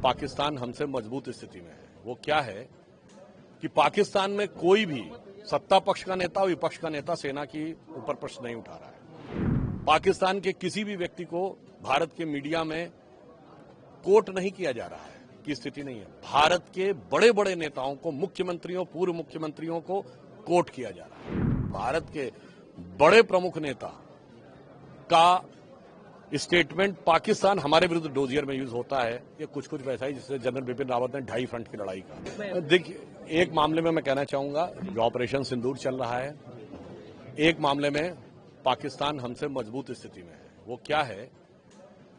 पाकिस्तान हमसे मजबूत स्थिति में है। वो क्या है कि पाकिस्तान में कोई भी सत्ता पक्ष का नेता और विपक्ष का नेता सेना की ऊपर प्रश्न नहीं उठा रहा है। पाकिस्तान के किसी भी व्यक्ति को भारत के मीडिया में कोट नहीं किया जा रहा है की स्थिति नहीं है। भारत के बड़े बड़े नेताओं को, मुख्यमंत्रियों, पूर्व मुख्यमंत्रियों को कोट किया जा रहा है। भारत के बड़े प्रमुख नेता का स्टेटमेंट पाकिस्तान हमारे विरुद्ध डोजियर में यूज होता है। ये कुछ वैसा ही जिससे जनरल बिपिन रावत ने 2.5 फ्रंट की लड़ाई का। देखिए, एक मामले में मैं कहना चाहूंगा जो ऑपरेशन सिंदूर चल रहा है, एक मामले में पाकिस्तान हमसे मजबूत स्थिति में है। वो क्या है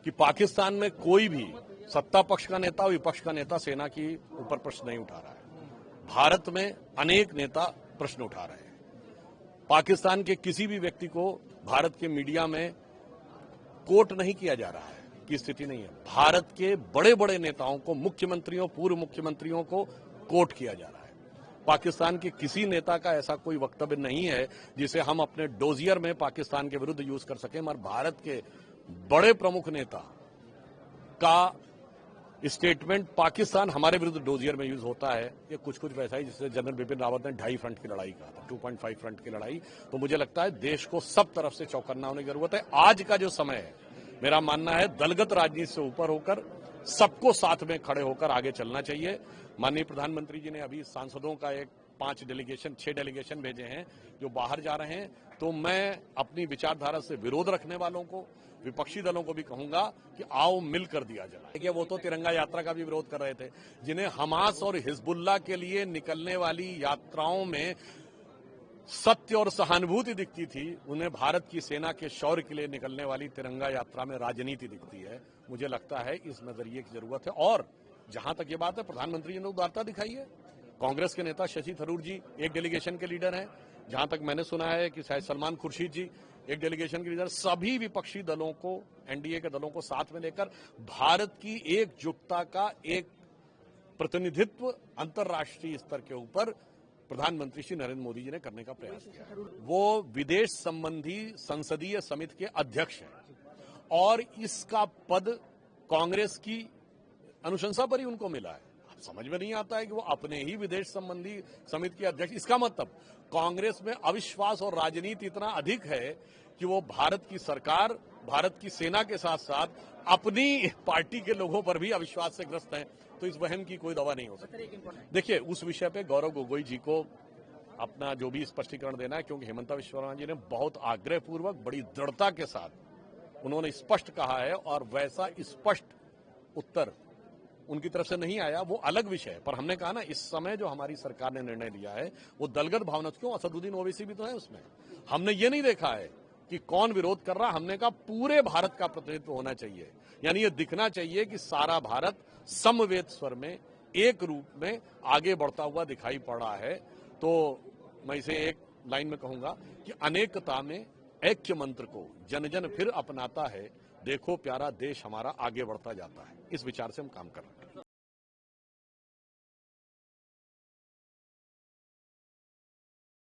कि पाकिस्तान में कोई भी सत्ता पक्ष का नेता और विपक्ष का नेता सेना की ऊपर प्रश्न नहीं उठा रहा है। भारत में अनेक नेता प्रश्न उठा रहे हैं। पाकिस्तान के किसी भी व्यक्ति को भारत के मीडिया में कोट नहीं किया जा रहा है की स्थिति नहीं है। भारत के बड़े बड़े नेताओं को, मुख्यमंत्रियों, पूर्व मुख्यमंत्रियों को कोट किया जा रहा है। पाकिस्तान के किसी नेता का ऐसा कोई वक्तव्य नहीं है जिसे हम अपने डोजियर में पाकिस्तान के विरुद्ध यूज कर सकें। मगर भारत के बड़े प्रमुख नेता का स्टेटमेंट पाकिस्तान हमारे विरुद्ध डोजियर में यूज होता है। ये कुछ वैसा ही जिससे जनरल बिपिन रावत ने 2.5 फ्रंट की लड़ाई कहा था, 2.5 फ्रंट की लड़ाई। तो मुझे लगता है देश को सब तरफ से चौकन्ना होने की जरूरत है। आज का जो समय है, मेरा मानना है दलगत राजनीति से ऊपर होकर सबको साथ में खड़े होकर आगे चलना चाहिए। माननीय प्रधानमंत्री जी ने अभी सांसदों का 6 डेलीगेशन भेजे हैं जो बाहर जा रहे हैं। तो मैं अपनी विचारधारा से विरोध रखने वालों को, विपक्षी दलों को भी कहूंगा कि आओ मिलकर दिया जलाए। देखिए, वो तो तिरंगा यात्रा का भी विरोध कर रहे थे। जिन्हें हमास और हिजबुल्लाह के लिए निकलने वाली यात्राओं में सत्य और सहानुभूति दिखती थी, उन्हें भारत की सेना के शौर्य के लिए निकलने वाली तिरंगा यात्रा में राजनीति दिखती है। मुझे लगता है इस नजरिए की जरूरत है। और जहां तक ये बात है, प्रधानमंत्री जी ने उदारता दिखाई है। कांग्रेस के नेता शशि थरूर जी एक डेलीगेशन के लीडर हैं। जहां तक मैंने सुना है कि शायद सलमान खुर्शीद जी एक डेलीगेशन के लीडर। सभी विपक्षी दलों को, एनडीए के दलों को साथ में लेकर भारत की एकजुटता का एक प्रतिनिधित्व अंतर्राष्ट्रीय स्तर के ऊपर प्रधानमंत्री श्री नरेंद्र मोदी जी ने करने का प्रयास किया। वो विदेश संबंधी संसदीय समिति के अध्यक्ष हैं और इसका पद कांग्रेस की अनुशंसा पर ही उनको मिला है। समझ में नहीं आता है कि वो अपने ही विदेश संबंधी समिति के अध्यक्ष। इसका मतलब कांग्रेस में अविश्वास और राजनीति इतना अधिक है कि वो भारत की सरकार, भारत की सेना के साथ साथ अपनी पार्टी के लोगों पर भी अविश्वास से ग्रस्त हैं। तो इस वहम की कोई दवा नहीं हो सकती। देखिए, उस विषय पे गौरव गोगोई जी को अपना जो भी स्पष्टीकरण देना है, क्योंकि हेमंता विश्व शर्मा जी ने बहुत आग्रहपूर्वक, बड़ी दृढ़ता के साथ उन्होंने स्पष्ट कहा है और वैसा स्पष्ट उत्तर उनकी तरफ से नहीं आया, वो अलग विषय है। पर हमने कहा ना, इस समय जो हमारी सरकार ने निर्णय लिया है वो दलगत भावना, क्यों असदुद्दीन ओवैसी भी तो है उसमें। हमने ये नहीं देखा है कि कौन विरोध कर रहा। हमने कहा पूरे भारत का प्रतिनिधित्व होना चाहिए। यानी ये दिखना चाहिए कि सारा भारत समवेत स्वर में, एक रूप में आगे बढ़ता हुआ दिखाई पड़ रहा है। तो मैं इसे एक लाइन में कहूंगा कि अनेकता में ऐक्य मंत्र को जन जन फिर अपनाता है। देखो प्यारा देश हमारा आगे बढ़ता जाता है। इस विचार से हम काम कर रहे हैं।